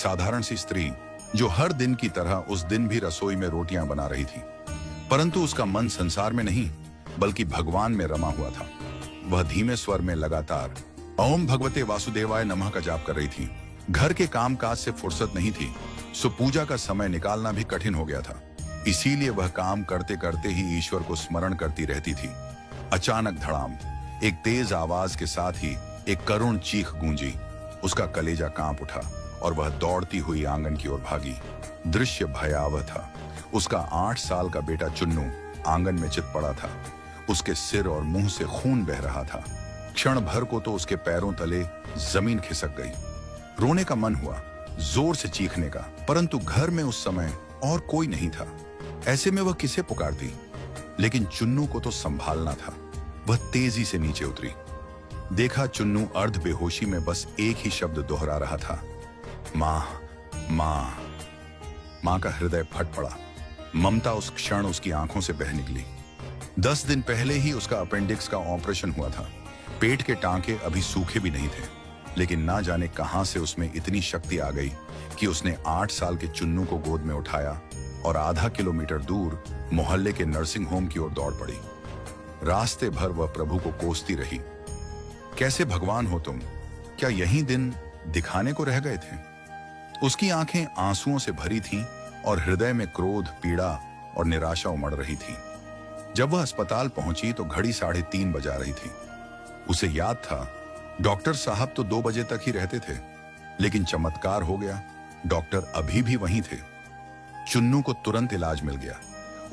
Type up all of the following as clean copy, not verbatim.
साधारण सी स्त्री जो हर दिन की तरह उस दिन भी रसोई में रोटियां बना रही थी, परंतु उसका मन संसार में नहीं बल्कि भगवान में रमा हुआ था। वह धीमे स्वर में लगातार ओम भगवते वासुदेवाय नमः का जाप कर रही थी। घर के कामकाज से फुर्सत नहीं थी, सो पूजा का समय निकालना भी कठिन हो गया था। इसीलिए वह काम करते करते ही ईश्वर को स्मरण करती रहती थी। अचानक धड़ाम, एक तेज आवाज के साथ ही एक करुण चीख गूंजी। उसका कलेजा कांप उठा और वह दौड़ती हुई आंगन की ओर भागी। दृश्य भयावह था। उसका 8 साल का बेटा चुन्नू आंगन में चित पड़ा था। उसके सिर और मुंह से खून बह रहा था। क्षण भर को तो उसके पैरों तले जमीन खिसक गई। रोने का मन हुआ, जोर से चीखने का, परंतु घर में उस समय और कोई नहीं था। ऐसे में वह किसे पुकारती? लेकिन चुन्नू को तो संभालना था। वह तेजी से नीचे उतरी। देखा चुन्नू अर्ध बेहोशी में बस एक ही शब्द दोहरा रहा था, मां मां। मां का हृदय फट पड़ा। ममता उस क्षण उसकी आंखों से बह निकली। 10 दिन पहले ही उसका अपेंडिक्स का ऑपरेशन हुआ था। पेट के टांके अभी सूखे भी नहीं थे, लेकिन ना जाने कहां से उसमें इतनी शक्ति आ गई कि उसने 8 साल के चुन्नू को गोद में उठाया और आधा किलोमीटर दूर मोहल्ले के नर्सिंग होम की ओर दौड़ पड़ी। रास्ते भर वह प्रभु को कोसती रही, कैसे भगवान हो तुम? क्या यही दिन दिखाने को रह गए थे? उसकी आंखें आंसुओं से भरी थीं और हृदय में क्रोध, पीड़ा और निराशा उमड़ रही थी। जब वह अस्पताल पहुंची तो घड़ी 3:30 बजा रही थी। उसे याद था डॉक्टर साहब तो 2 बजे तक ही रहते थे, लेकिन चमत्कार हो गया, डॉक्टर अभी भी वहीं थे। चुन्नू को तुरंत इलाज मिल गया।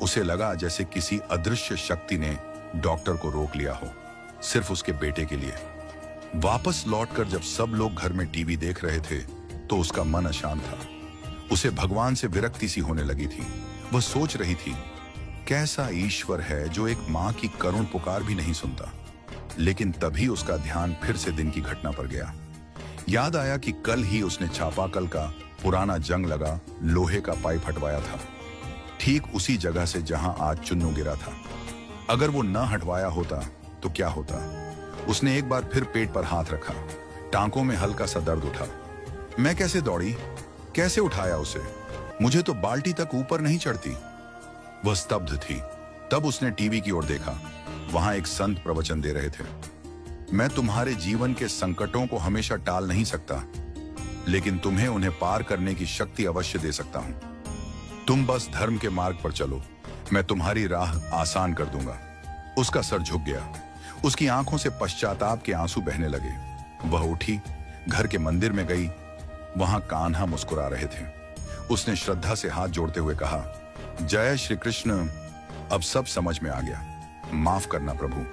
उसे लगा जैसे किसी अदृश्य शक्ति ने डॉक्टर को रोक लिया हो, सिर्फ उसके बेटे के लिए। वापस लौटकर जब सब लोग घर में टीवी देख रहे थे तो उसका मन अशांत था। उसे भगवान से विरक्ति सी होने लगी थी। वह सोच रही थी, कैसा ईश्वर है जो एक मां की करुण पुकार भी नहीं सुनता। लेकिन तभी उसका ध्यान फिर से दिन की घटना पर गया। याद आया कि कल ही उसने चापाकल का पुराना जंग लगा लोहे का पाइप हटवाया था, ठीक उसी जगह से जहां आज चुन्नू गिरा था। अगर वो न हटवाया होता तो क्या होता? उसने एक बार फिर पेट पर हाथ रखा। टांकों में हल्का सा दर्द उठा। मैं कैसे दौड़ी, कैसे उठाया उसे? मुझे तो बाल्टी तक ऊपर नहीं चढ़ती। वह स्तब्ध थी। तब उसने टीवी की ओर देखा। वहां एक संत प्रवचन दे रहे थे, मैं तुम्हारे जीवन के संकटों को हमेशा टाल नहीं सकता, लेकिन तुम्हें उन्हें पार करने की शक्ति अवश्य दे सकता हूं। तुम बस धर्म के मार्ग पर चलो, मैं तुम्हारी राह आसान कर दूंगा। उसका सर झुक गया। उसकी आंखों से पश्चाताप के आंसू बहने लगे। वह उठी, घर के मंदिर में गई। वहां कान्हा मुस्कुरा रहे थे। उसने श्रद्धा से हाथ जोड़ते हुए कहा, जय श्री कृष्ण, अब सब समझ में आ गया। माफ करना प्रभु।